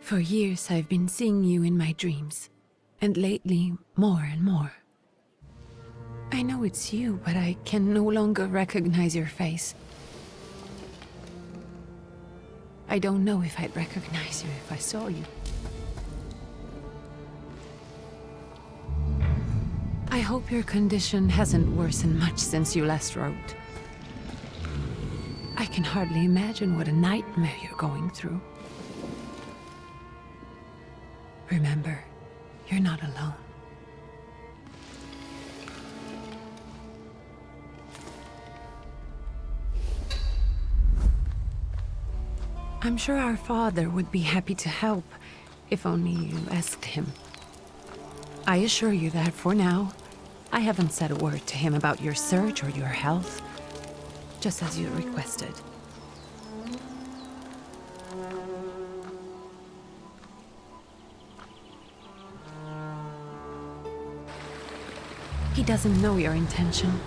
For years I've been seeing you in my dreams, and lately more and more. I know it's you, but I can no longer recognize your face. I don't know if I'd recognize you if I saw you. I hope your condition hasn't worsened much since you last wrote. I can hardly imagine what a nightmare you're going through. Remember, you're not alone. I'm sure our father would be happy to help, if only you asked him. I assure you that for now, I haven't said a word to him about your search or your health, just as you requested. He doesn't know your intention,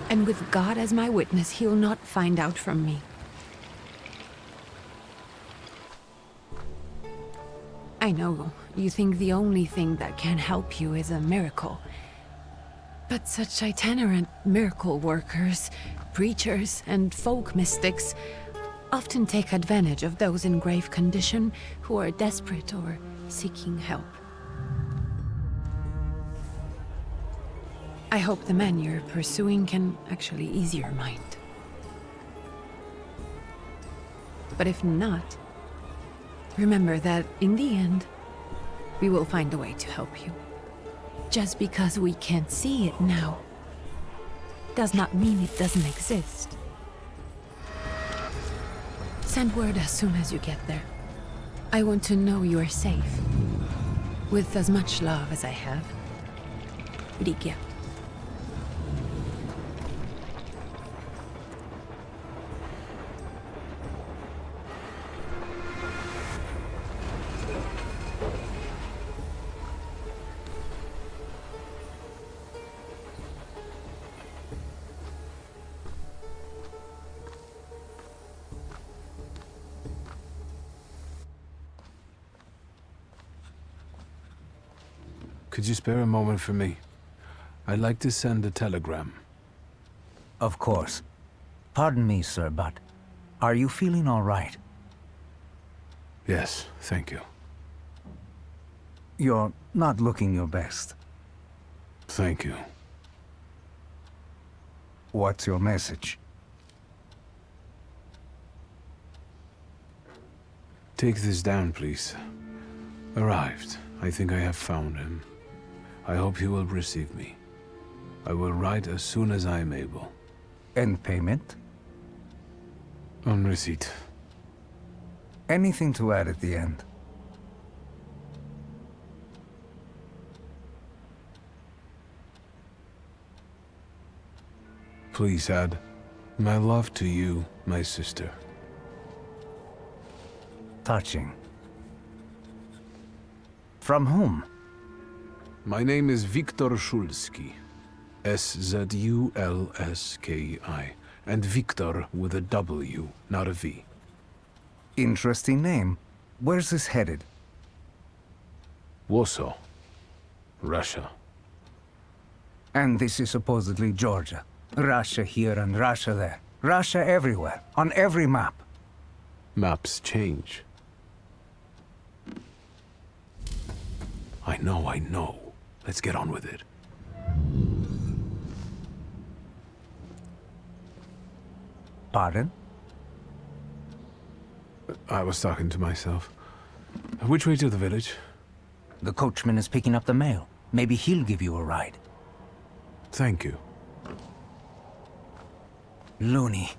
and with God as my witness, he'll not find out from me. I know you think the only thing that can help you is a miracle. But such itinerant miracle workers, preachers, and folk mystics often take advantage of those in grave condition who are desperate or seeking help. I hope the man you're pursuing can actually ease your mind. But if not, remember that in the end, we will find a way to help you. Just because we can't see it now, does not mean it doesn't exist. Send word as soon as you get there. I want to know you are safe. With as much love as I have. Rikia. Could you spare a moment for me? I'd like to send a telegram. Of course. Pardon me, sir, but are you feeling all right? Yes, thank you. You're not looking your best. Thank you. What's your message? Take this down, please. Arrived. I think I have found him. I hope he will receive me. I will write as soon as I am able. And payment? On receipt. Anything to add at the end? Please add, my love to you, my sister. Touching. From whom? My name is Wiktor Szulski. S-Z-U-L-S-K-I. And Victor with a W, not a V. Interesting name. Where's this headed? Warsaw. Russia. And this is supposedly Georgia. Russia here and Russia there. Russia everywhere, on every map. Maps change. I know. Let's get on with it. Pardon? I was talking to myself. Which way to the village? The coachman is picking up the mail. Maybe he'll give you a ride. Thank you. Loony.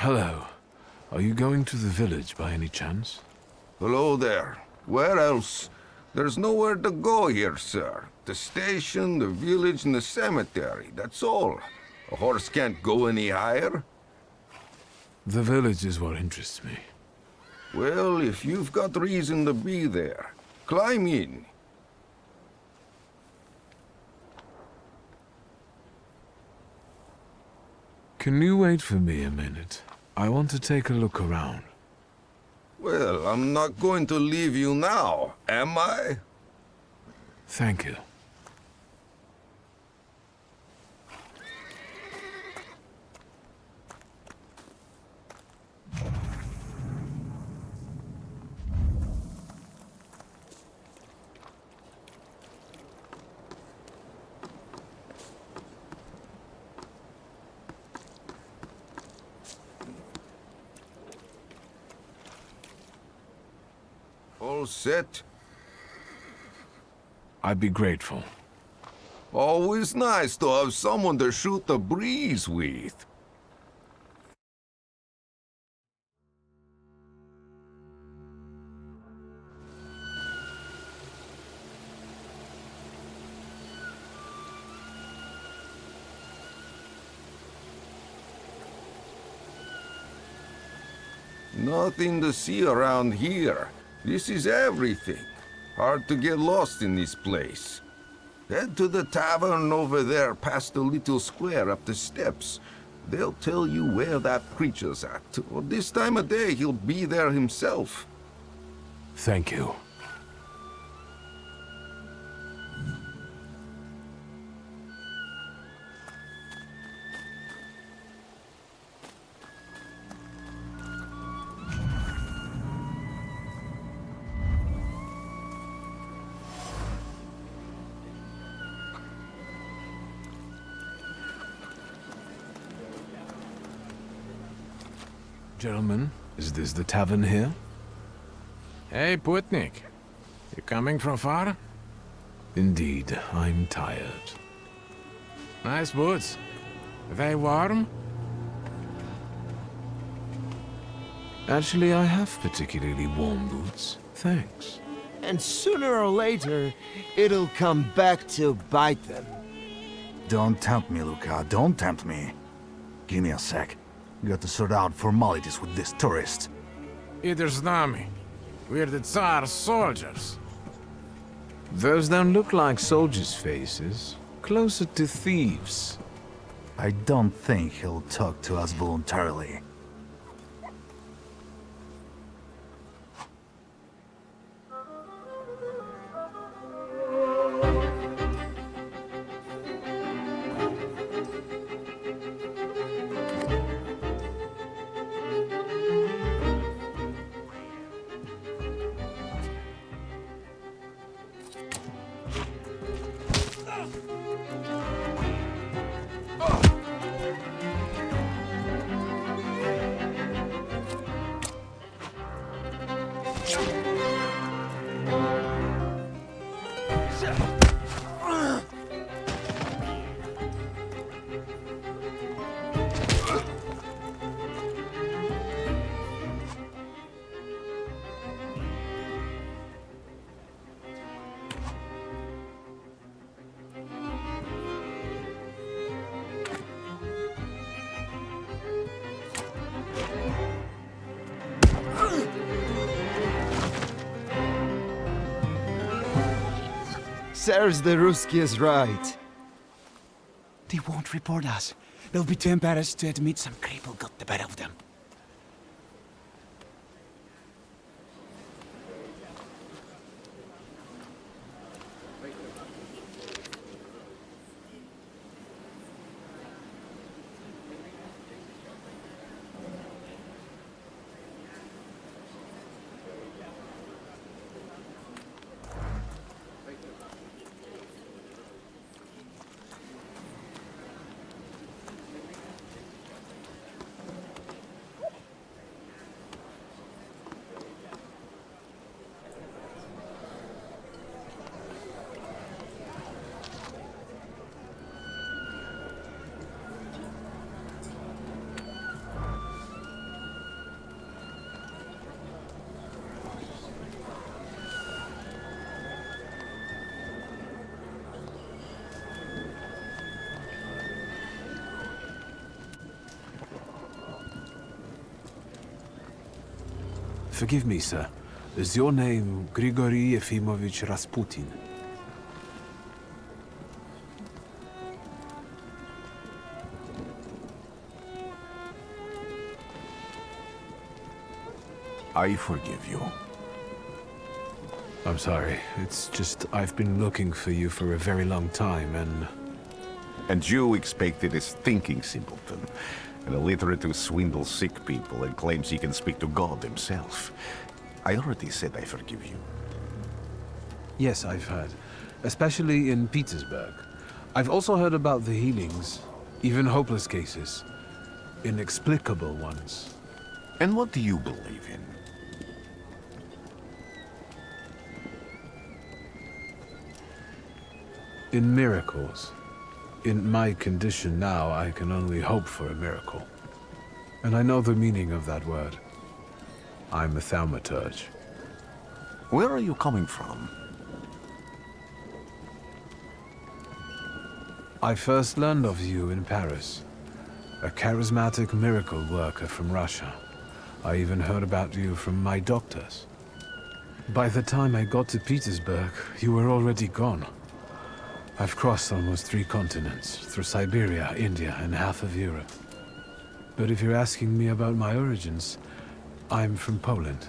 Hello. Are you going to the village by any chance? Hello there. Where else? There's nowhere to go here, sir. The station, the village, and the cemetery, that's all. A horse can't go any higher. The village is what interests me. Well, if you've got reason to be there, climb in. Can you wait for me a minute? I want to take a look around. Well, I'm not going to leave you now, am I? Thank you. All set? I'd be grateful. Always nice to have someone to shoot the breeze with. Nothing to see around here. This is everything. Hard to get lost in this place. Head to the tavern over there past the little square up the steps. They'll tell you where that preacher's at. Or this time of day, he'll be there himself. Thank you. Gentlemen, is this the tavern here? Hey, Putnik. You coming from far? Indeed, I'm tired. Nice boots. Are they warm? Actually, I have particularly warm boots. Thanks. And sooner or later, it'll come back to bite them. Don't tempt me, Luca. Don't tempt me. Give me a sec. Got to sort out formalities with this tourist. Either z nami. We're the Tsar's soldiers. Those don't look like soldiers' faces. Closer to thieves. I don't think he'll talk to us voluntarily. Sirs, the Ruski is right. They won't report us. They'll be too embarrassed to admit some cripple got the better of them. Forgive me, sir. Is your name Grigory Yefimovich Rasputin? I forgive you. I'm sorry. It's just I've been looking for you for a very long time, and... And you expected a thinking simpleton, an illiterate who swindles sick people and claims he can speak to God himself. I already said I forgive you. Yes, I've heard. Especially in Petersburg. I've also heard about the healings, even hopeless cases. Inexplicable ones. And what do you believe in? In miracles. In my condition now, I can only hope for a miracle. And I know the meaning of that word. I'm a Thaumaturge. Where are you coming from? I first learned of you in Paris. A charismatic miracle worker from Russia. I even heard about you from my doctors. By the time I got to Petersburg, you were already gone. I've crossed almost 3 continents, through Siberia, India, and half of Europe. But if you're asking me about my origins, I'm from Poland.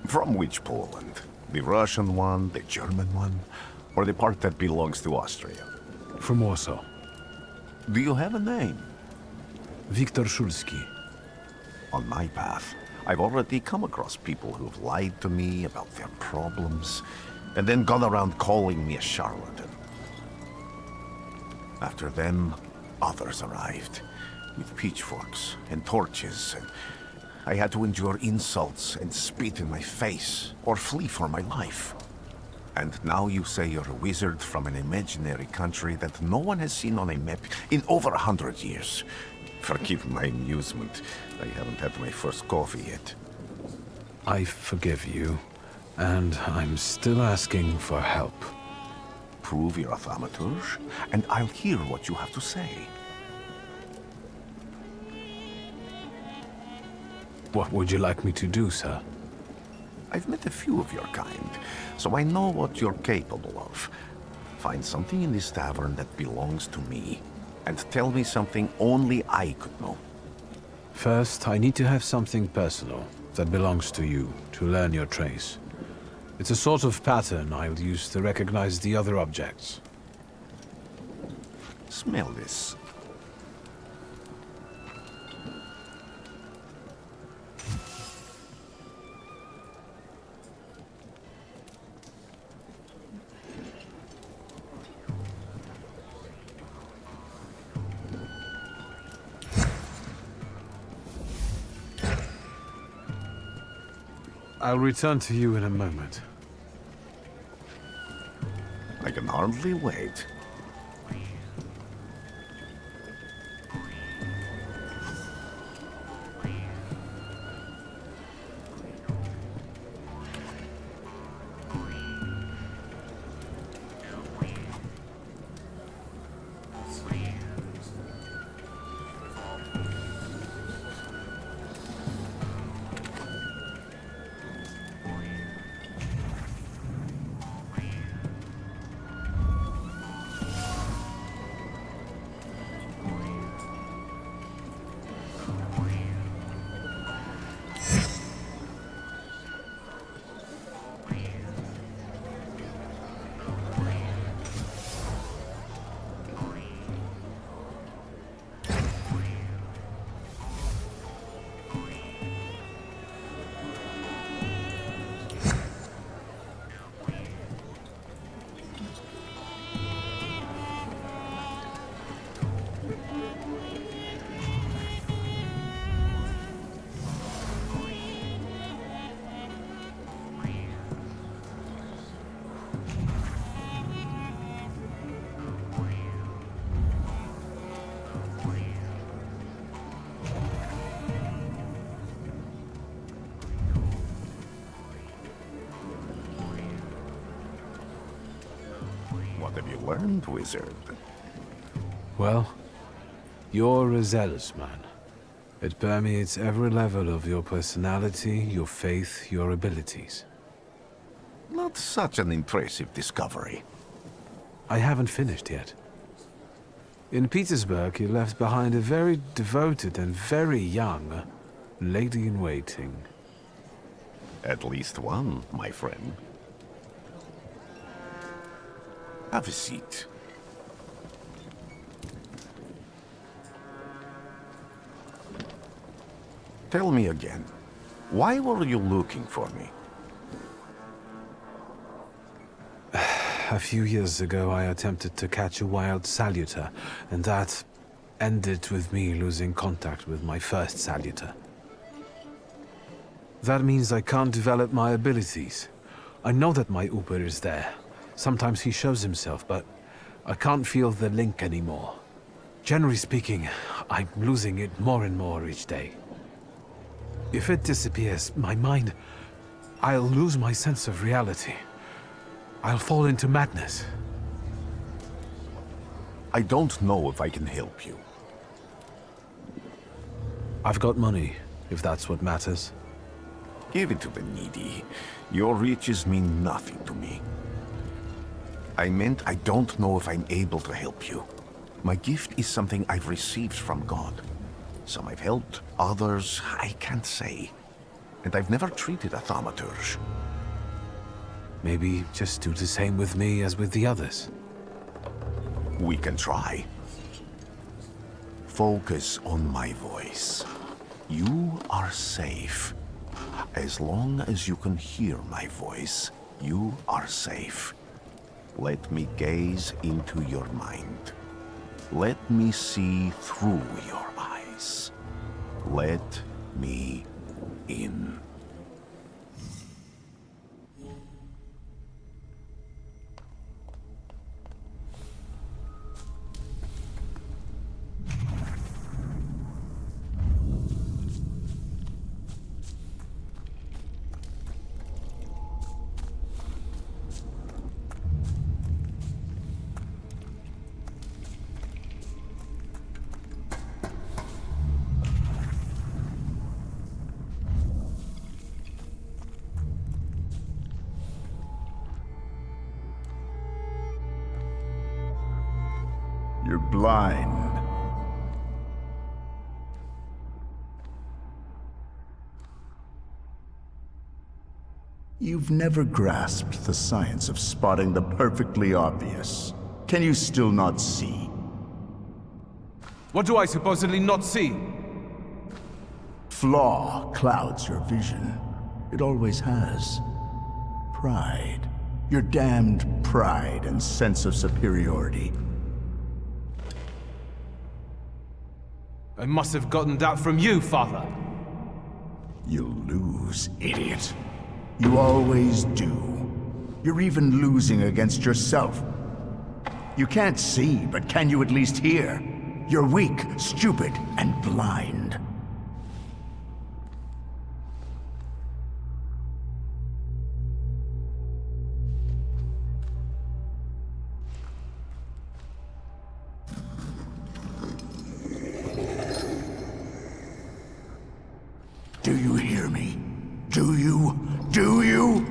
From which Poland? The Russian one, the German one, or the part that belongs to Austria? From Warsaw. Do you have a name? Wiktor Szulski. On my path, I've already come across people who've lied to me about their problems, and then gone around calling me a charlatan. After them, others arrived, with pitchforks and torches, and I had to endure insults and spit in my face, or flee for my life. And now you say you're a wizard from an imaginary country that no one has seen on a map in over 100 years. Forgive my amusement. I haven't had my first coffee yet. I forgive you, and I'm still asking for help. Prove you're a Thaumaturge, and I'll hear what you have to say. What would you like me to do, sir? I've met a few of your kind, so I know what you're capable of. Find something in this tavern that belongs to me, and tell me something only I could know. First, I need to have something personal that belongs to you to learn your trace. It's a sort of pattern I'll use to recognize the other objects. Smell this. I'll return to you in a moment. I can hardly wait. What have you learned, wizard? Well, you're a zealous man. It permeates every level of your personality, your faith, your abilities. Not such an impressive discovery. I haven't finished yet. In Petersburg, he left behind a very devoted and very young lady-in-waiting. At least one, my friend. Have a seat. Tell me again, why were you looking for me? A few years ago, I attempted to catch a wild salutor, and that ended with me losing contact with my first salutor. That means I can't develop my abilities. I know that my Uber is there. Sometimes he shows himself, but I can't feel the link anymore. Generally speaking, I'm losing it more and more each day. If it disappears, my mind, I'll lose my sense of reality. I'll fall into madness. I don't know if I can help you. I've got money, if that's what matters. Give it to the needy. Your riches mean nothing to me. I meant I don't know if I'm able to help you. My gift is something I've received from God. Some I've helped, others I can't say. And I've never treated a Thaumaturge. Maybe just do the same with me as with the others. We can try. Focus on my voice. You are safe. As long as you can hear my voice, you are safe. Let me gaze into your mind. Let me see through your eyes. Let me in. You're blind. You've never grasped the science of spotting the perfectly obvious. Can you still not see? What do I supposedly not see? Flaw clouds your vision. It always has. Pride. Your damned pride and sense of superiority. I must have gotten that from you, Father. You'll lose, idiot. You always do. You're even losing against yourself. You can't see, but can you at least hear? You're weak, stupid, and blind. Do you hear me? Do you? Do you?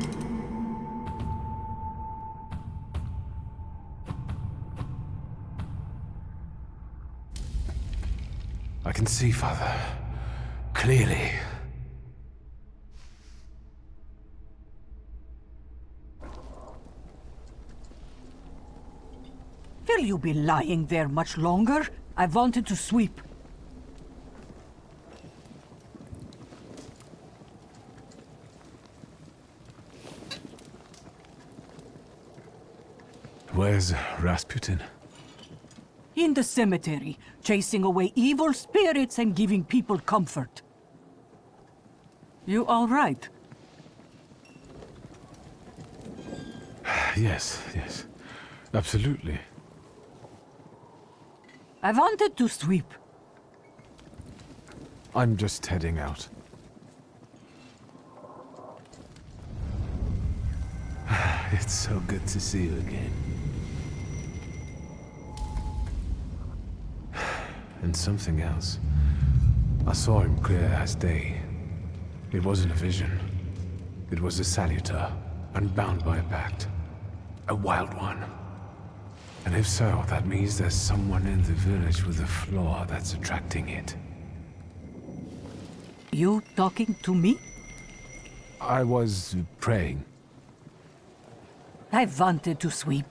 I can see, Father. Clearly. Will you be lying there much longer? I wanted to sweep. Where's Rasputin? In the cemetery, chasing away evil spirits and giving people comfort. You all right? Yes, yes. Absolutely. I wanted to sweep. I'm just heading out. It's so good to see you again. And something else. I saw him clear as day. It wasn't a vision. It was a salutor, unbound by a pact. A wild one. And if so, that means there's someone in the village with a flaw that's attracting it. You talking to me? I was praying. I wanted to sweep.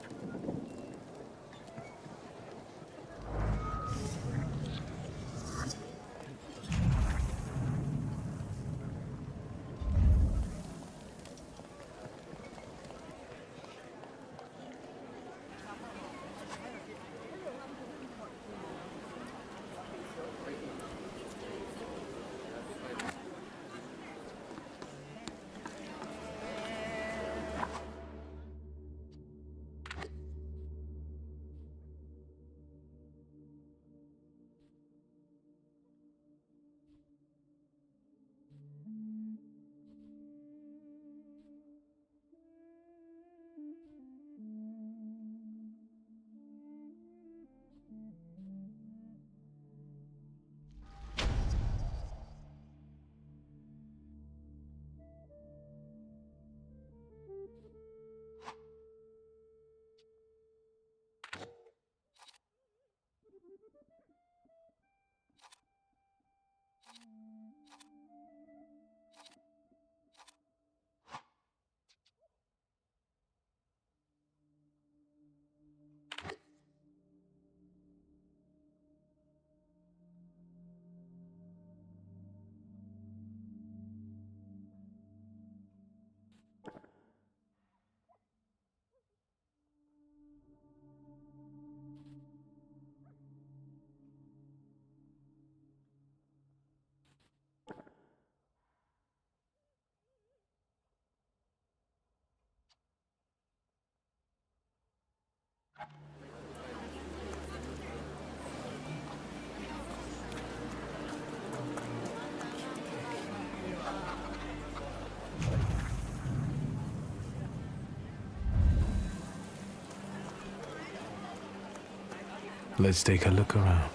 Let's take a look around.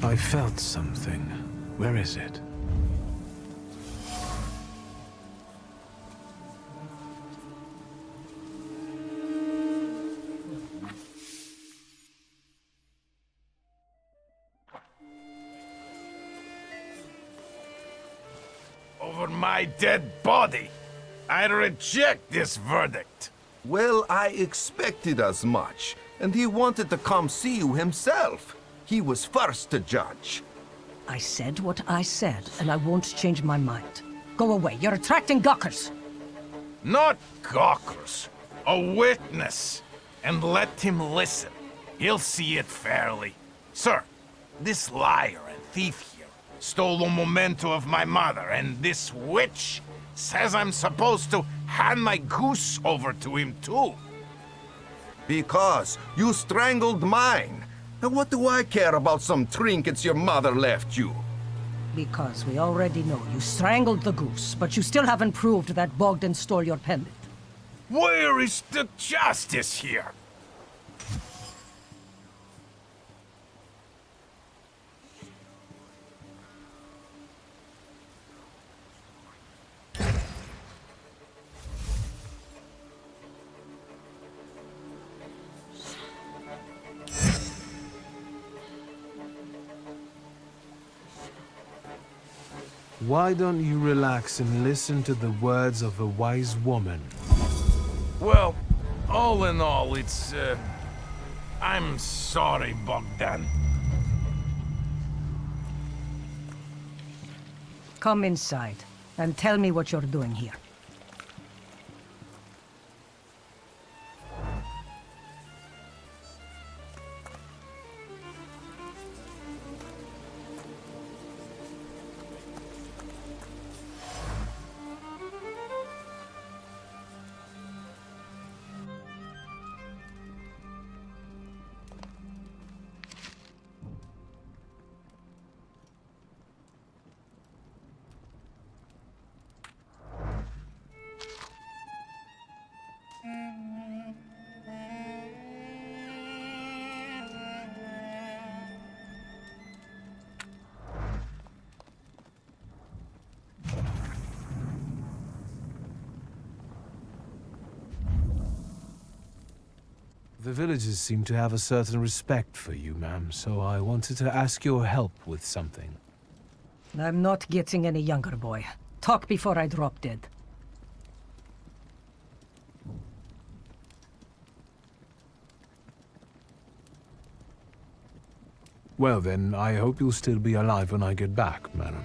I felt something. Where is it? Over my dead body. I reject this verdict. Well, I expected as much, and he wanted to come see you himself. He was first to judge. I said what I said, and I won't change my mind. Go away. You're attracting gawkers. Not gawkers. A witness. And let him listen. He'll see it fairly. Sir, this liar and thief here stole a memento of my mother, and this witch says I'm supposed to hand my goose over to him too. Because you strangled mine. And what do I care about some trinkets your mother left you? Because we already know you strangled the goose, but you still haven't proved that Bogdan stole your pendant. Where is the justice here? Why don't you relax and listen to the words of a wise woman? Well, all in all, it's, I'm sorry, Bogdan. Come inside, and tell me what you're doing here. The villagers seem to have a certain respect for you, ma'am, so I wanted to ask your help with something. I'm not getting any younger, boy. Talk before I drop dead. Well then, I hope you'll still be alive when I get back, madam.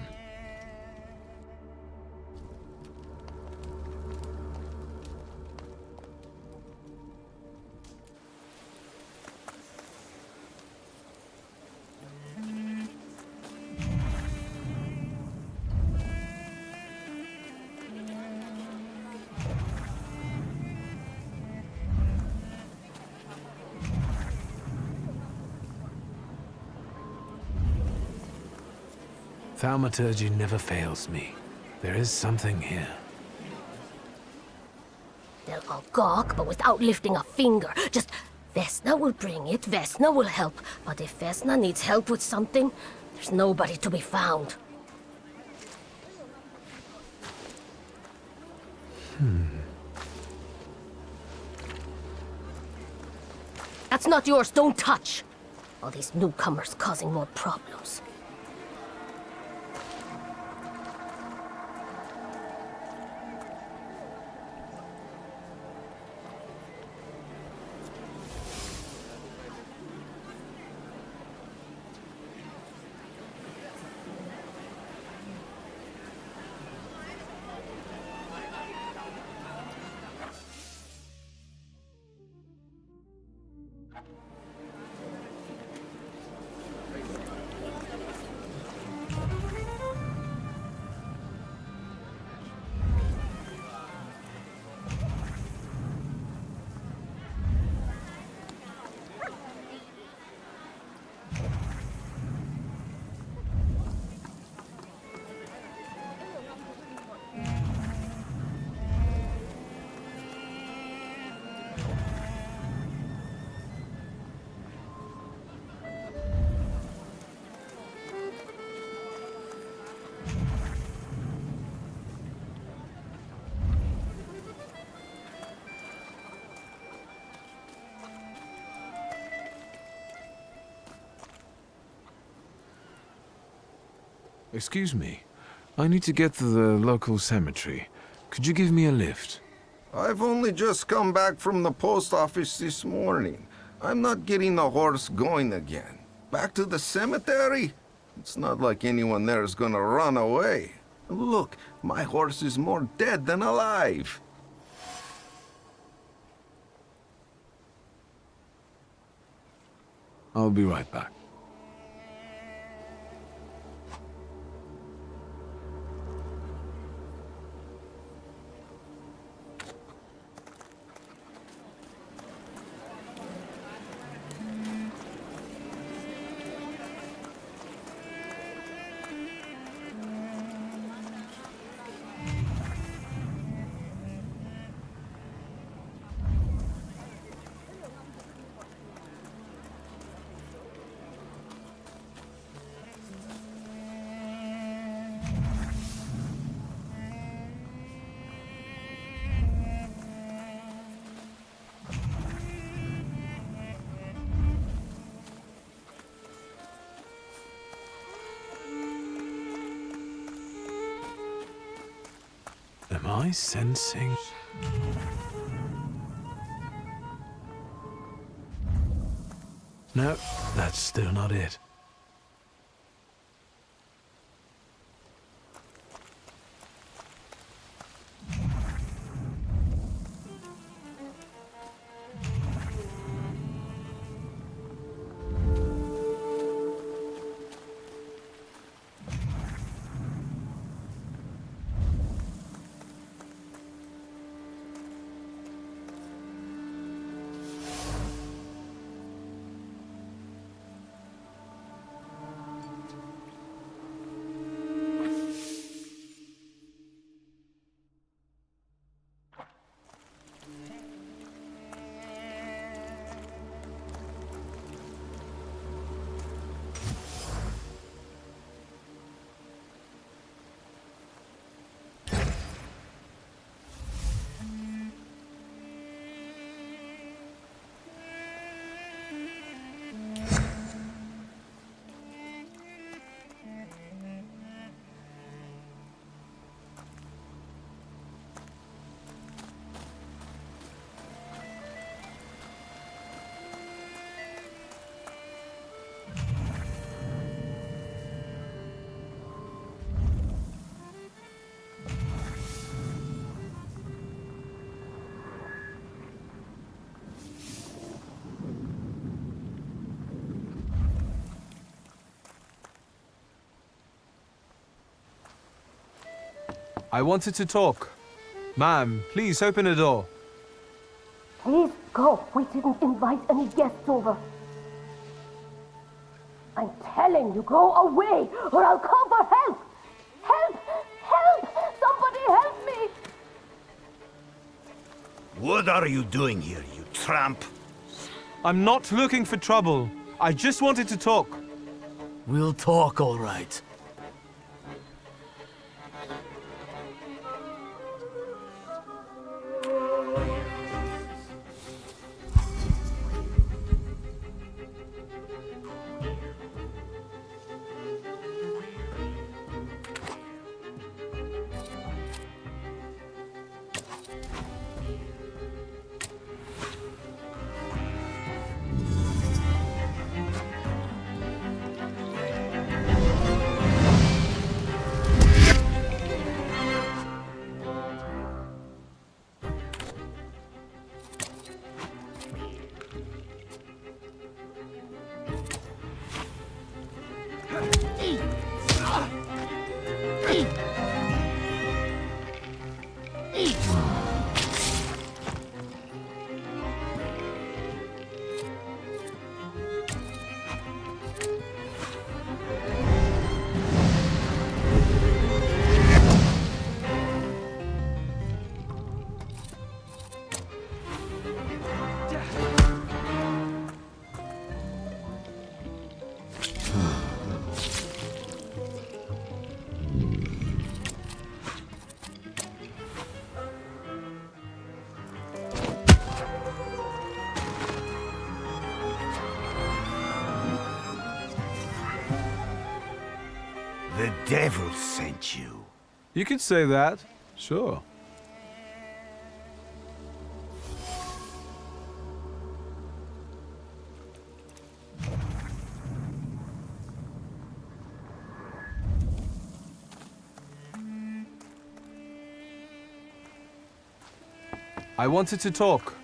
Thaumaturge never fails me. There is something here. They'll all gawk, but without lifting a finger. Just, Vesna will bring it, Vesna will help. But if Vesna needs help with something, there's nobody to be found. That's not yours, don't touch! All these newcomers causing more problems. Excuse me. I need to get to the local cemetery. Could you give me a lift? I've only just come back from the post office this morning. I'm not getting the horse going again. Back to the cemetery? It's not like anyone there is gonna run away. Look, my horse is more dead than alive. I'll be right back. Am I sensing? No, that's still not it. I wanted to talk. Ma'am, please open the door. Please go. We didn't invite any guests over. I'm telling you, go away, or I'll call for help! Help! Help! Somebody help me! What are you doing here, you tramp? I'm not looking for trouble. I just wanted to talk. We'll talk, all right. The devil sent you. You could say that, sure. I wanted to talk.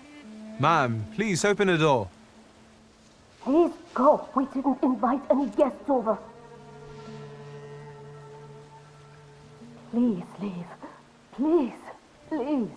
Ma'am, please open the door. Please go. We didn't invite any guests over. Please leave. Please, please.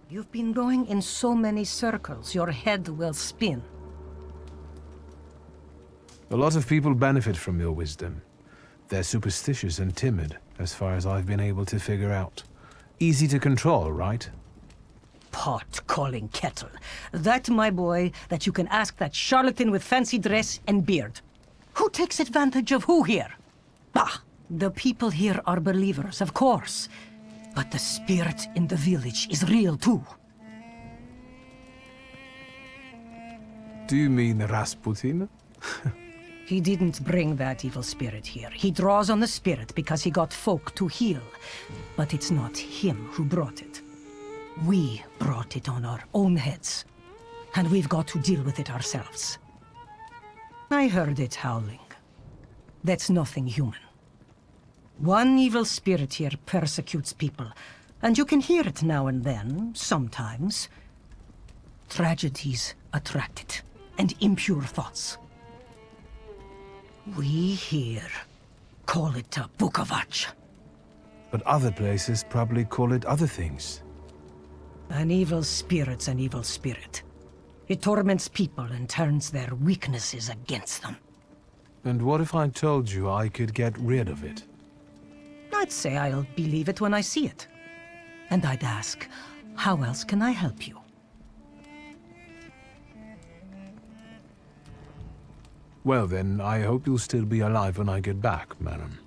You've been going in so many circles, your head will spin. A lot of people benefit from your wisdom. They're superstitious and timid, as far as I've been able to figure out. Easy to control, right? Pot calling kettle. That, my boy, that you can ask that charlatan with fancy dress and beard. Who takes advantage of who here? Bah! The people here are believers, of course. But the spirit in the village is real too. Do you mean Rasputin? He didn't bring that evil spirit here. He draws on the spirit because he got folk to heal. But it's not him who brought it. We brought it on our own heads. And we've got to deal with it ourselves. I heard it howling. That's nothing human. One evil spirit here persecutes people, and you can hear it now and then, sometimes. Tragedies attract it, and impure thoughts. We here call it a Bukovac. But other places probably call it other things. An evil spirit's an evil spirit. It torments people and turns their weaknesses against them. And what if I told you I could get rid of it? I'd say I'll believe it when I see it. And I'd ask, how else can I help you? Well then, I hope you'll still be alive when I get back, madam.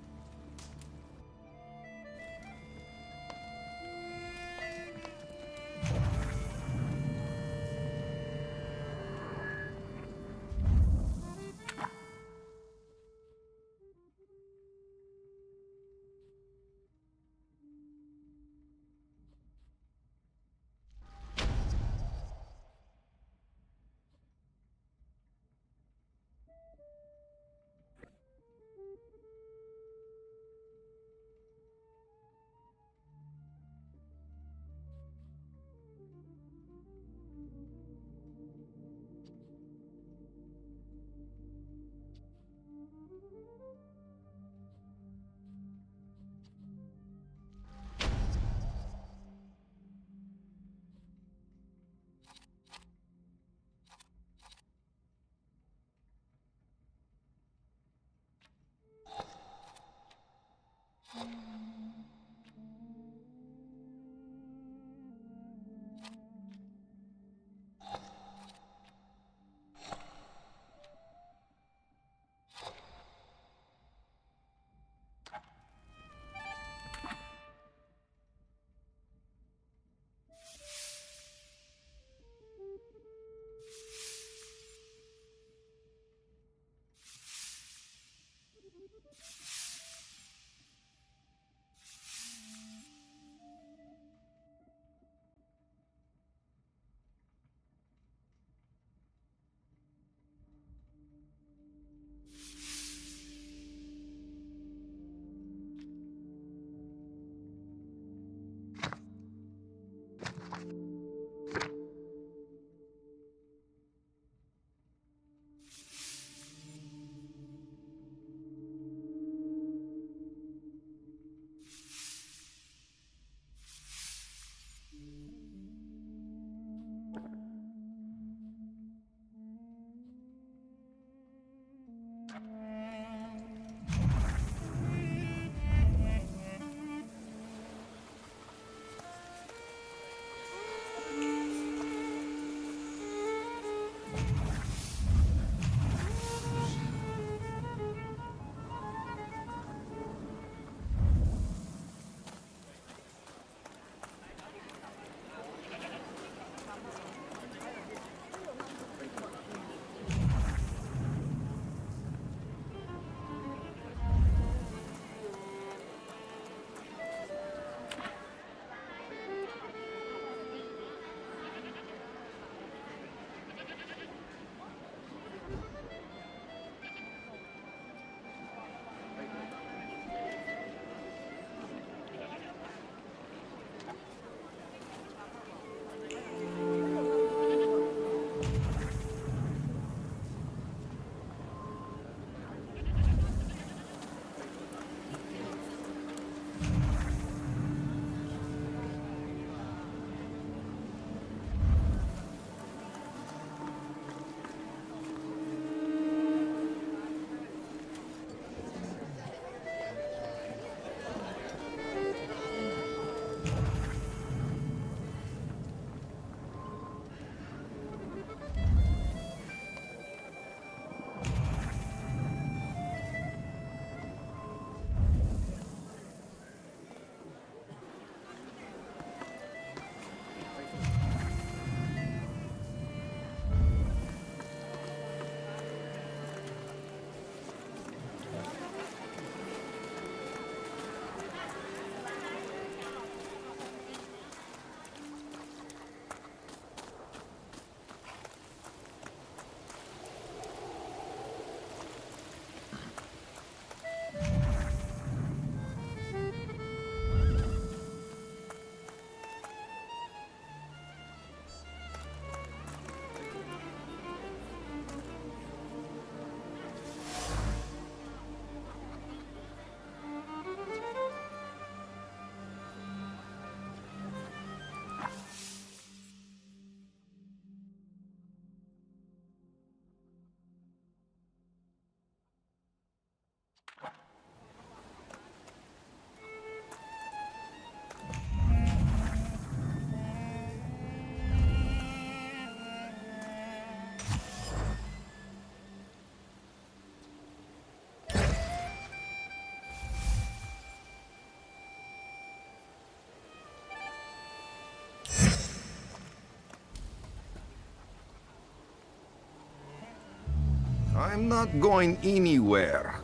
I'm not going anywhere.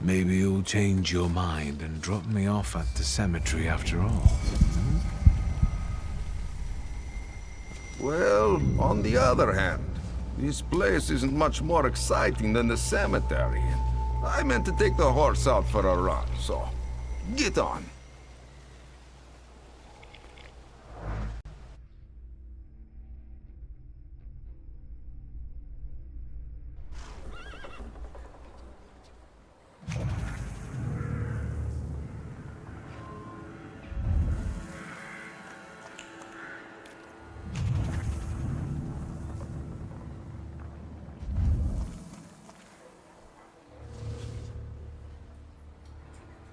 Maybe you'll change your mind and drop me off at the cemetery after all. Well, on the other hand, this place isn't much more exciting than the cemetery. I meant to take the horse out for a run, so get on.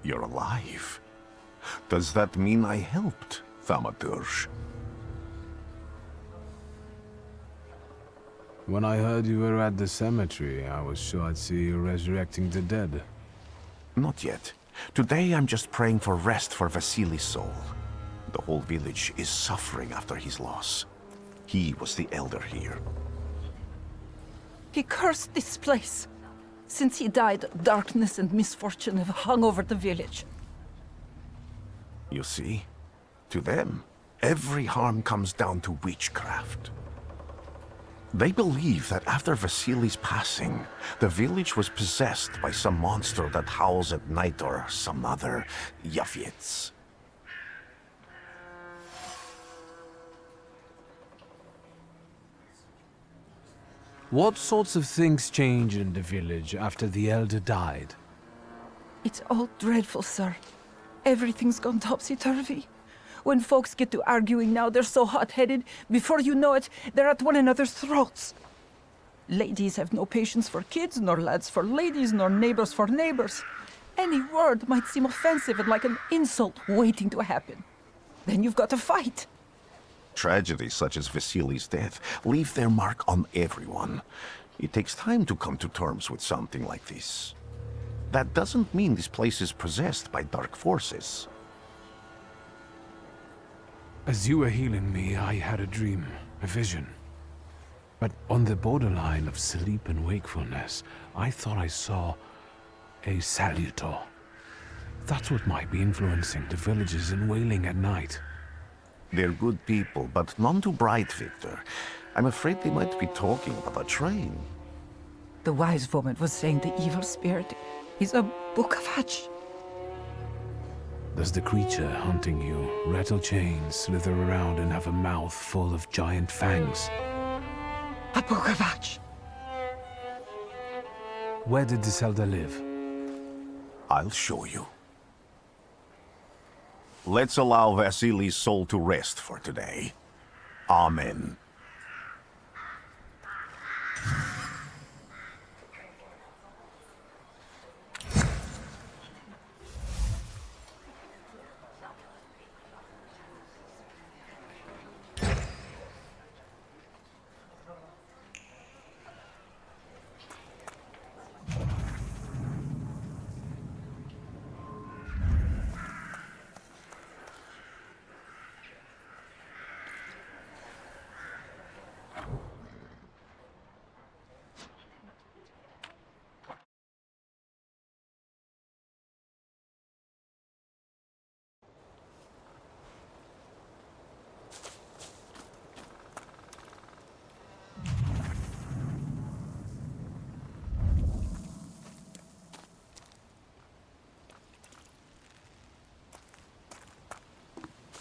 You're alive. Does that mean I helped, Thaumaturge? When I heard you were at the cemetery, I was sure I'd see you resurrecting the dead. Not yet. Today I'm just praying for rest for Vasily's soul. The whole village is suffering after his loss. He was the elder here. He cursed this place. Since he died, darkness and misfortune have hung over the village. You see? To them, every harm comes down to witchcraft. They believe that after Vasily's passing, the village was possessed by some monster that howls at night or some other yafiets. What sorts of things changed in the village after the elder died? It's all dreadful, sir. Everything's gone topsy-turvy. When folks get to arguing now, they're so hot-headed, before you know it, they're at one another's throats. Ladies have no patience for kids, nor lads for ladies, nor neighbors for neighbors. Any word might seem offensive and like an insult waiting to happen. Then you've got to fight. Tragedies such as Vasily's death leave their mark on everyone. It takes time to come to terms with something like this. That doesn't mean this place is possessed by dark forces. As you were healing me, I had a dream, a vision. But on the borderline of sleep and wakefulness, I thought I saw a Salutor. That's what might be influencing the villagers in wailing at night. They're good people, but none too bright, Victor. I'm afraid they might be talking about a train. The wise woman was saying the evil spirit is a book of hatch. Does the creature hunting you rattle chains, slither around, and have a mouth full of giant fangs? A book of hatch. Where did this elder live? I'll show you. Let's allow Vasily's soul to rest for today. Amen.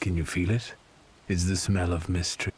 Can you feel it? It's the smell of mystery.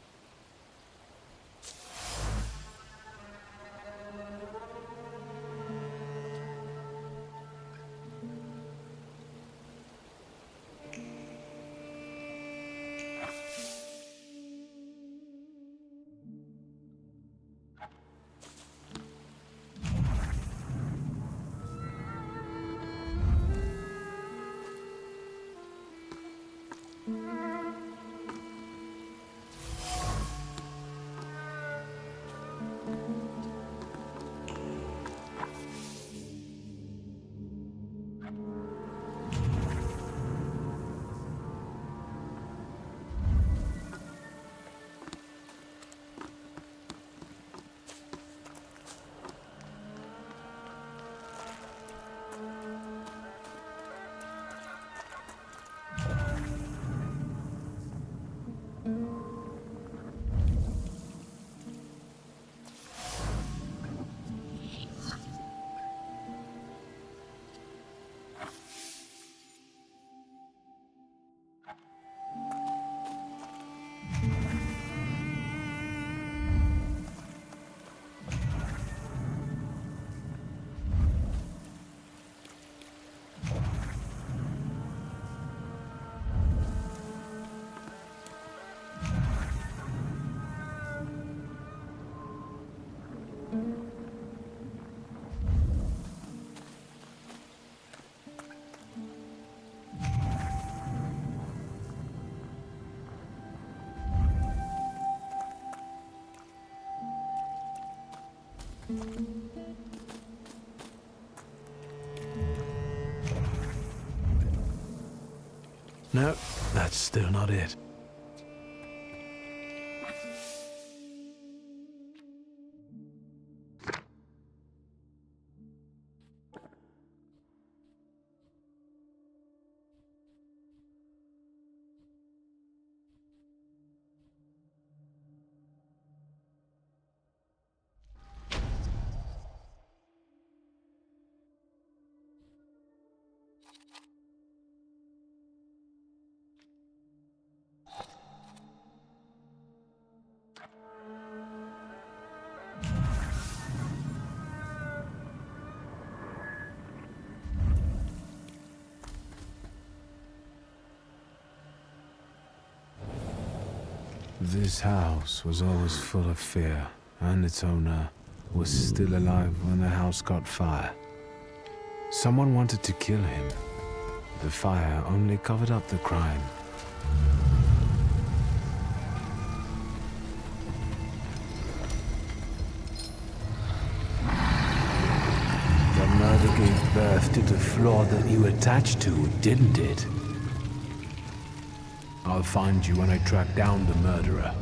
No, that's still not it. This house was always full of fear, and its owner was still alive when the house caught fire. Someone wanted to kill him. The fire only covered up the crime. The murder gave birth to the flaw that you attached to, didn't it? I'll find you when I track down the murderer.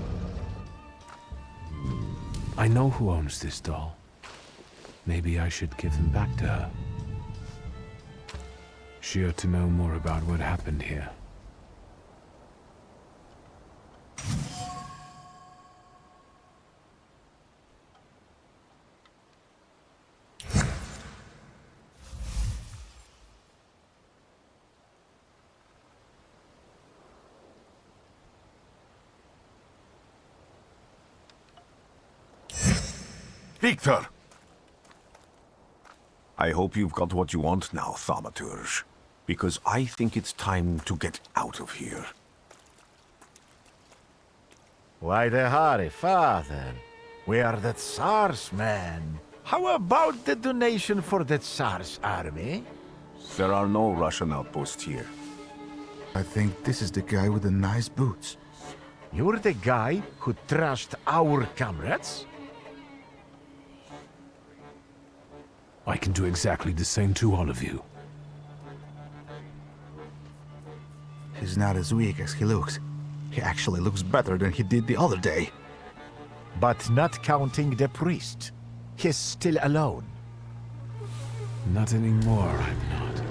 I know who owns this doll. Maybe I should give them back to her. She ought to know more about what happened here. Wiktor! I hope you've got what you want now, Thaumaturge. Because I think it's time to get out of here. Why the hurry, father? We are the Tsar's men. How about the donation for the Tsar's army? There are no Russian outposts here. I think this is the guy with the nice boots. You're the guy who trashed our comrades? I can do exactly the same to all of you. He's not as weak as he looks. He actually looks better than he did the other day. But not counting the priest. He's still alone. Not anymore, I'm not.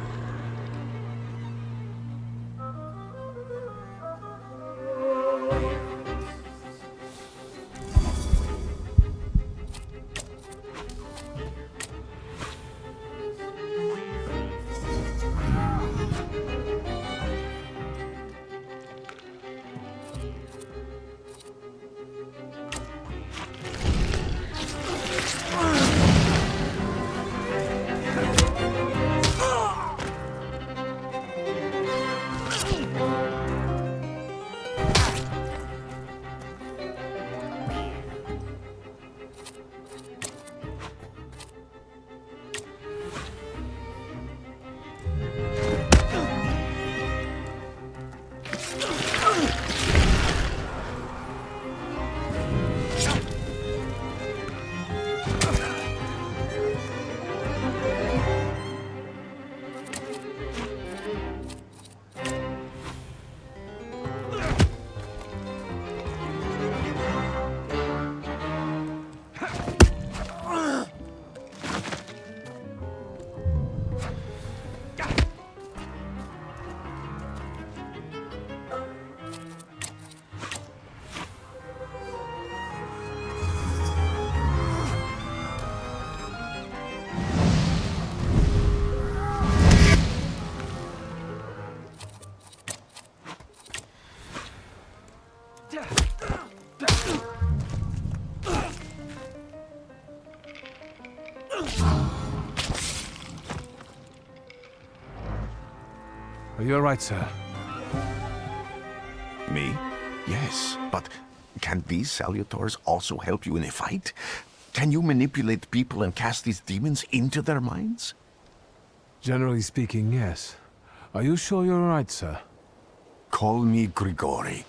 Are you all right, sir? Me? Yes, but can these Salutors also help you in a fight? Can you manipulate people and cast these demons into their minds? Generally speaking, yes. Are you sure you're all right, sir? Call me Grigori.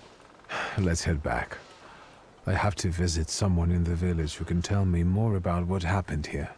Let's head back. I have to visit someone in the village who can tell me more about what happened here.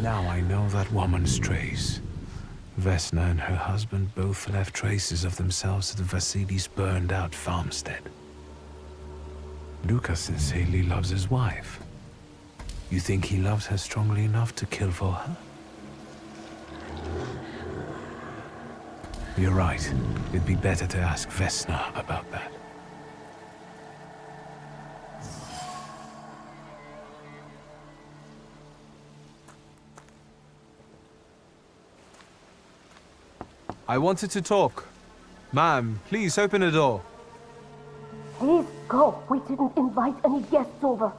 Now I know that woman's trace. Vesna and her husband both left traces of themselves at Vasili's burned-out farmstead. Luca sincerely loves his wife. You think he loves her strongly enough to kill for her? You're right. It'd be better to ask Vesna about that. I wanted to talk. Ma'am, please open the door. Please go. We didn't invite any guests over.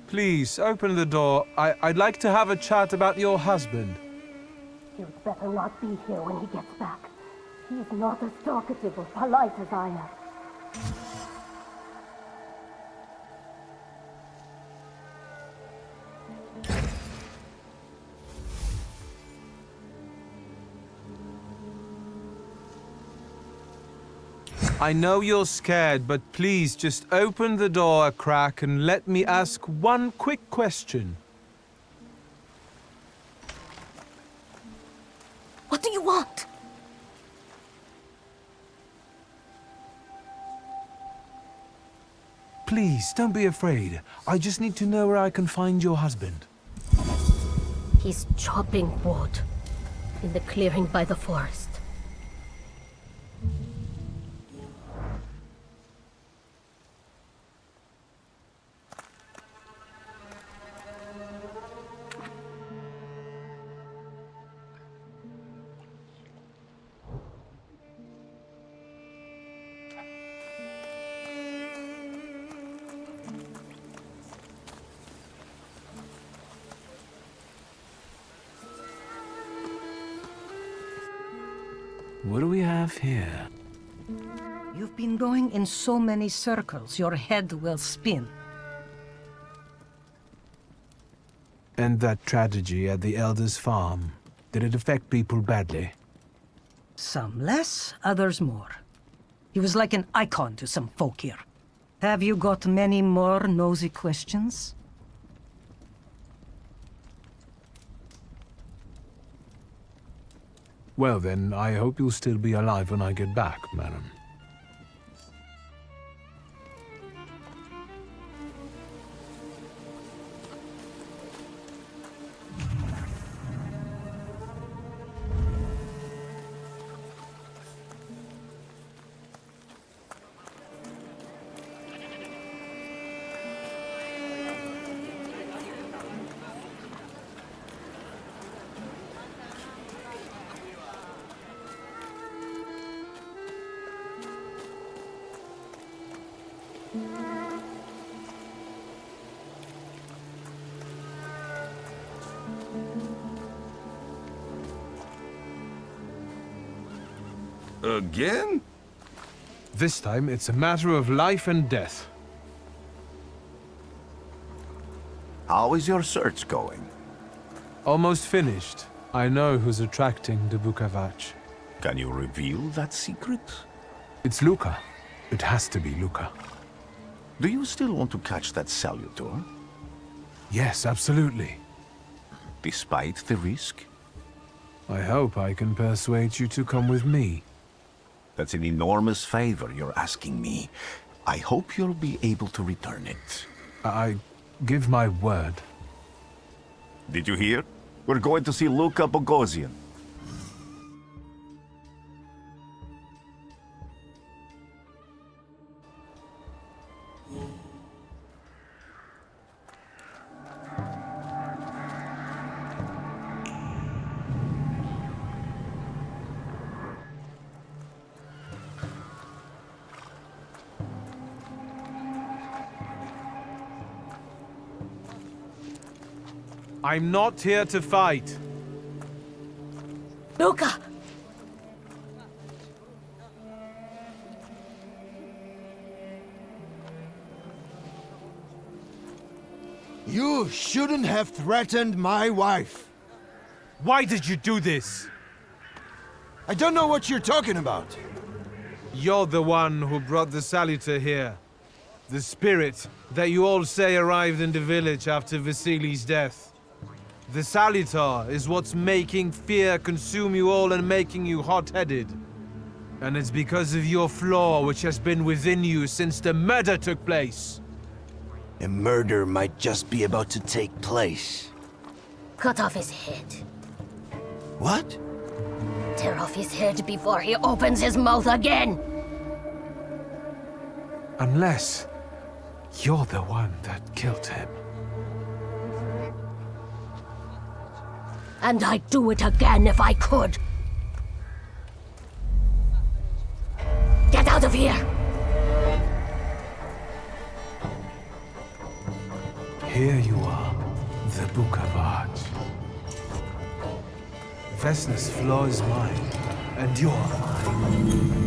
Please, open the door. I'd like to have a chat about your husband. You'd better not be here when he gets back. He's not as talkative or polite as I am. I know you're scared, but please just open the door a crack and let me ask one quick question. What do you want? Please, don't be afraid. I just need to know where I can find your husband. He's chopping wood in the clearing by the forest. What do we have here? You've been going in so many circles, your head will spin. And that tragedy at the Elder's farm, did it affect people badly? Some less, others more. He was like an icon to some folk here. Have you got many more nosy questions? Well then, I hope you'll still be alive when I get back, madam. Again? This time, it's a matter of life and death. How is your search going? Almost finished. I know who's attracting the Bukavac. Can you reveal that secret? It's Luca. It has to be Luca. Do you still want to catch that Salutor? Yes, absolutely. Despite the risk? I hope I can persuade you to come with me. That's an enormous favor you're asking me. I hope you'll be able to return it. I give my word. Did you hear? We're going to see Luca Bogosian. I'm not here to fight. Luca! You shouldn't have threatened my wife. Why did you do this? I don't know what you're talking about. You're the one who brought the Salutor here. The spirit that you all say arrived in the village after Vasili's death. The Salutor is what's making fear consume you all and making you hot-headed. And it's because of your flaw which has been within you since the murder took place. A murder might just be about to take place. Cut off his head. What? Tear off his head before he opens his mouth again! Unless you're the one that killed him. And I'd do it again if I could. Get out of here! Here you are, the Book of Art. Vesna's flaw is mine, and you're mine.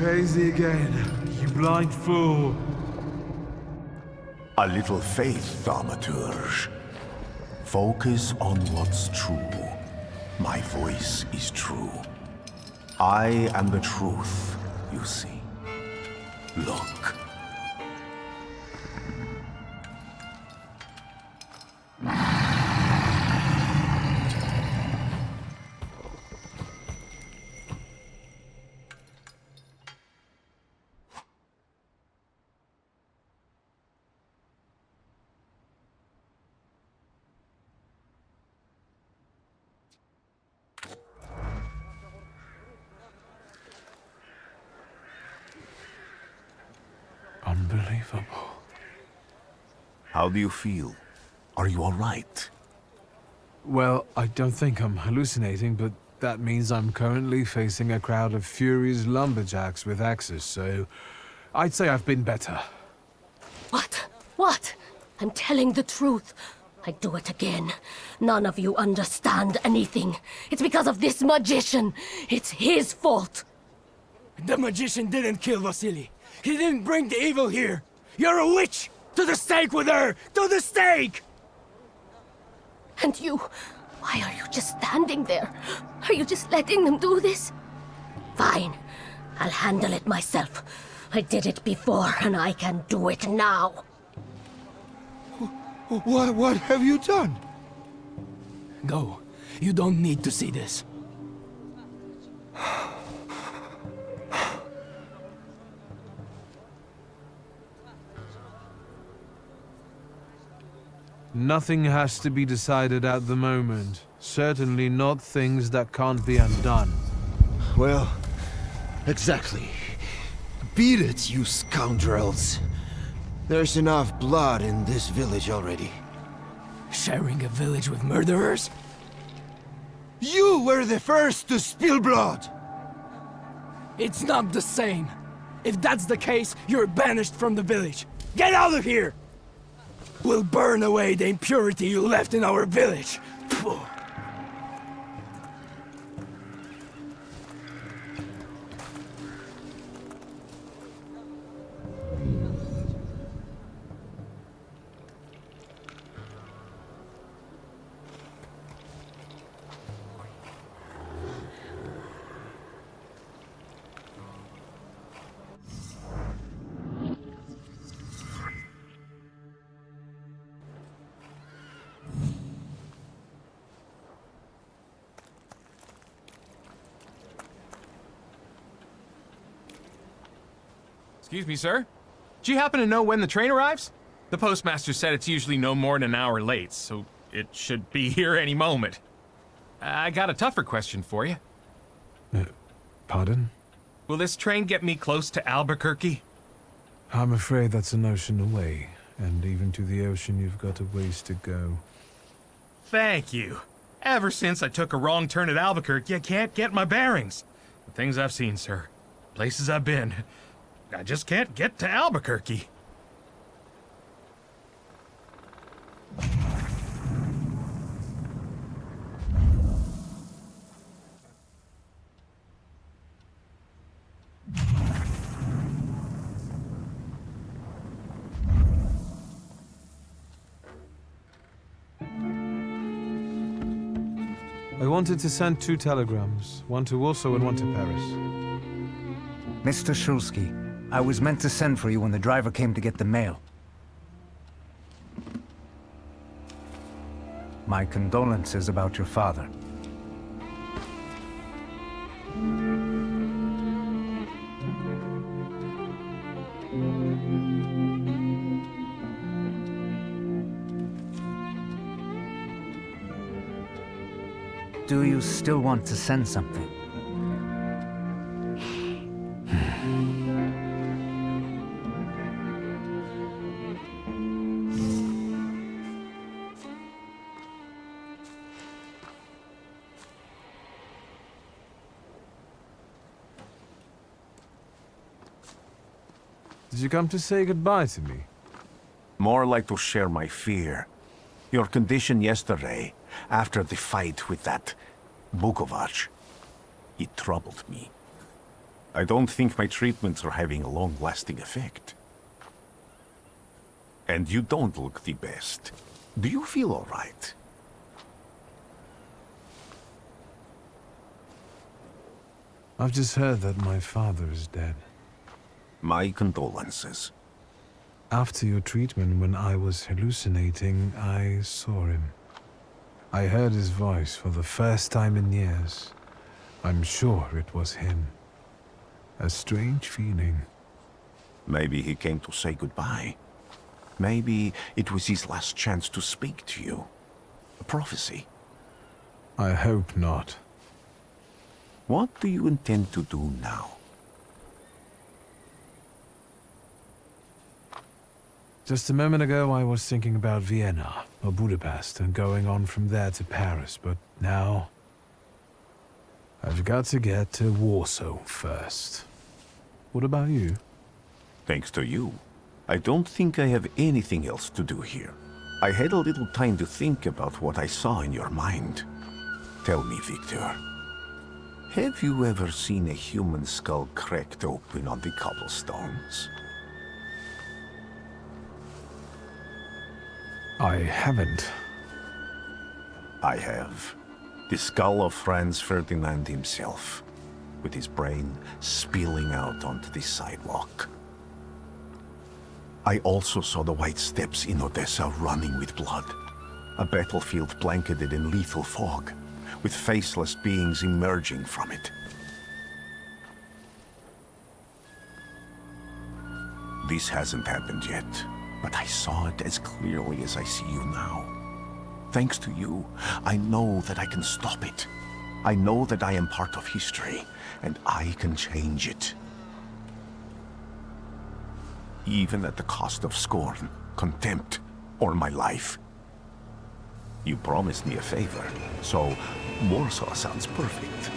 crazy again, you blind fool. A little faith, Thaumaturge. Focus on what's true. My voice is true. I am the truth, you see. Look. Unbelievable. How do you feel? Are you all right? Well, I don't think I'm hallucinating, but that means I'm currently facing a crowd of furious lumberjacks with axes, so I'd say I've been better. What? What? I'm telling the truth. I do it again. None of you understand anything. It's because of this magician. It's his fault. The magician didn't kill Vasily. He didn't bring the evil here. You're a witch! To the stake with her! To the stake! And you, why are you just standing there? Are you just letting them do this? Fine. I'll handle it myself. I did it before, and I can do it now. What have you done? Go. You don't need to see this. Nothing has to be decided at the moment. Certainly not things that can't be undone. Well, exactly. Beat it, you scoundrels. There's enough blood in this village already. Sharing a village with murderers? You were the first to spill blood! It's not the same. If that's the case, you're banished from the village. Get out of here! We'll burn away the impurity you left in our village. Phew. Excuse me, sir? Do you happen to know when the train arrives? The postmaster said it's usually no more than an hour late, so it should be here any moment. I got a tougher question for you. Pardon? Will this train get me close to Albuquerque? I'm afraid that's an ocean away, and even to the ocean you've got a ways to go. Thank you. Ever since I took a wrong turn at Albuquerque, I can't get my bearings. The things I've seen, sir. Places I've been. I just can't get to Albuquerque. I wanted to send 2 telegrams, one to Warsaw and one to Paris. Mr. Szulski, I was meant to send for you when the driver came to get the mail. My condolences about your father. Do you still want to send something? Did you come to say goodbye to me? More like to share my fear. Your condition yesterday, after the fight with that Bukovac, it troubled me. I don't think my treatments are having a long-lasting effect. And you don't look the best. Do you feel all right? I've just heard that my father is dead. My condolences. After your treatment, when I was hallucinating, I saw him. I heard his voice for the first time in years. I'm sure it was him. A strange feeling. Maybe he came to say goodbye. Maybe it was his last chance to speak to you. A prophecy. I hope not. What do you intend to do now? Just a moment ago, I was thinking about Vienna or Budapest and going on from there to Paris, but now I've got to get to Warsaw first. What about you? Thanks to you, I don't think I have anything else to do here. I had a little time to think about what I saw in your mind. Tell me, Wiktor, have you ever seen a human skull cracked open on the cobblestones? I haven't. I have. The skull of Franz Ferdinand himself, with his brain spilling out onto the sidewalk. I also saw the white steps in Odessa running with blood. A battlefield blanketed in lethal fog, with faceless beings emerging from it. This hasn't happened yet, but I saw it as clearly as I see you now. Thanks to you, I know that I can stop it. I know that I am part of history, and I can change it. Even at the cost of scorn, contempt, or my life. You promised me a favor, so Warsaw sounds perfect.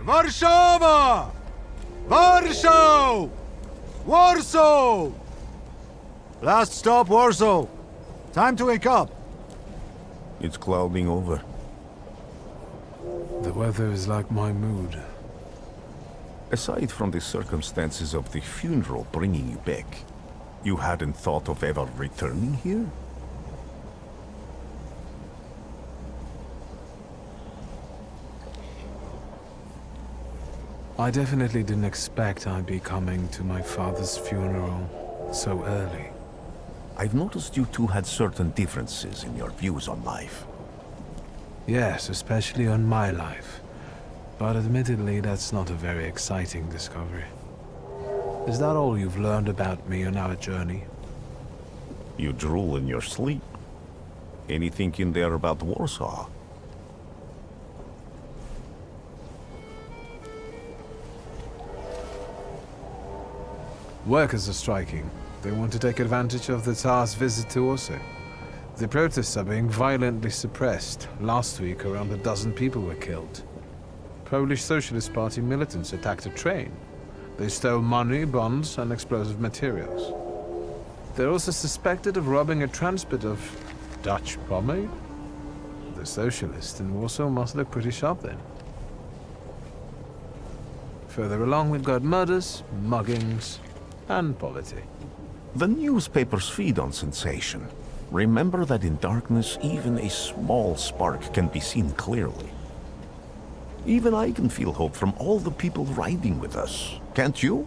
Warszawa! Warsaw! Warsaw! Last stop, Warsaw. Time to wake up. It's clouding over. The weather is like my mood. Aside from the circumstances of the funeral bringing you back, you hadn't thought of ever returning here? I definitely didn't expect I'd be coming to my father's funeral so early. I've noticed you two had certain differences in your views on life. Yes, especially on my life. But admittedly, that's not a very exciting discovery. Is that all you've learned about me on our journey? You drool in your sleep. Anything in there about Warsaw? Workers are striking. They want to take advantage of the Tsar's visit to Warsaw. The protests are being violently suppressed. Last week, around a dozen people were killed. Polish Socialist Party militants attacked a train. They stole money, bonds, and explosive materials. They're also suspected of robbing a transport of Dutch pomade. The socialists in Warsaw must look pretty sharp then. Further along, we've got murders, muggings, and poverty. The newspapers feed on sensation. Remember that in darkness, even a small spark can be seen clearly. Even I can feel hope from all the people riding with us. Can't you?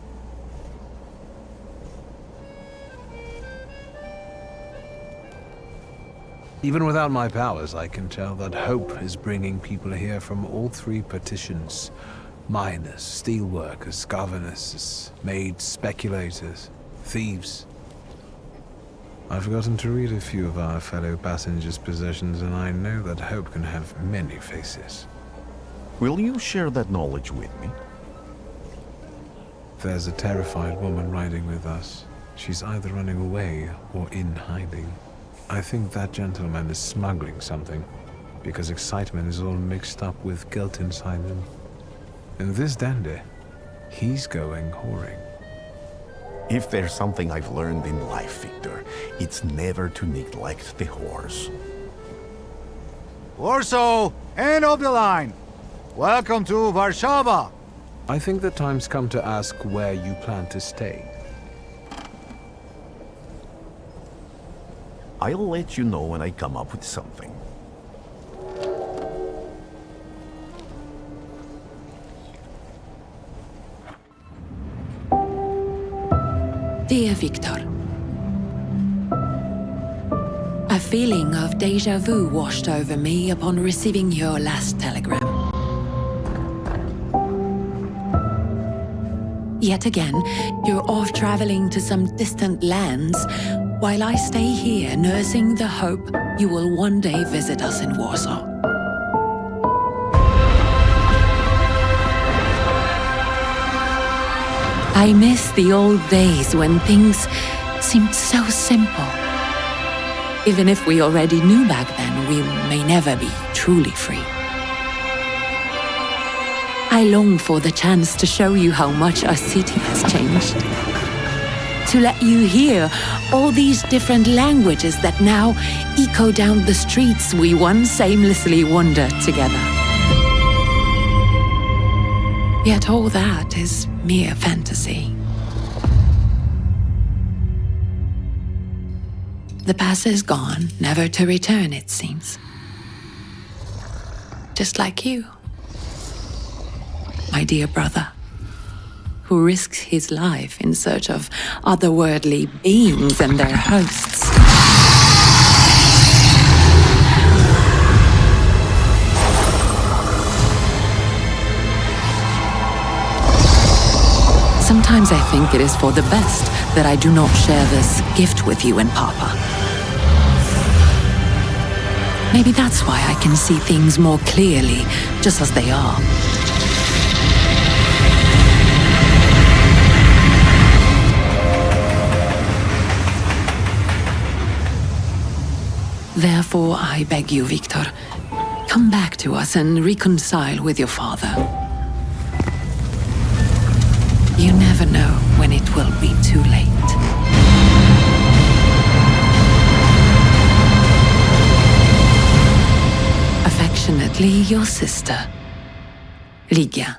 Even without my powers, I can tell that hope is bringing people here from all three partitions. Miners, steelworkers, governesses, maids, speculators, thieves. I've forgotten to read a few of our fellow passengers' possessions, and I know that hope can have many faces. Will you share that knowledge with me? There's a terrified woman riding with us. She's either running away or in hiding. I think that gentleman is smuggling something, because excitement is all mixed up with guilt inside him. And this dandy, he's going whoring. If there's something I've learned in life, Wiktor, it's never to neglect the horse. Warsaw, end of the line. Welcome to Warsaw. I think the time's come to ask where you plan to stay. I'll let you know when I come up with something. Dear Wiktor, a feeling of déjà vu washed over me upon receiving your last telegram. Yet again, you're off traveling to some distant lands, while I stay here nursing the hope you will one day visit us in Warsaw. I miss the old days when things seemed so simple. Even if we already knew back then, we may never be truly free. I long for the chance to show you how much our city has changed. To let you hear all these different languages that now echo down the streets we once aimlessly wandered together. Yet all that is mere fantasy. The past is gone, never to return, it seems. Just like you, my dear brother, who risks his life in search of otherworldly beings and their hosts. Sometimes I think it is for the best that I do not share this gift with you and Papa. Maybe that's why I can see things more clearly, just as they are. Therefore, I beg you, Wiktor, come back to us and reconcile with your father. You never know when it will be too late. Affectionately, your sister, Ligia.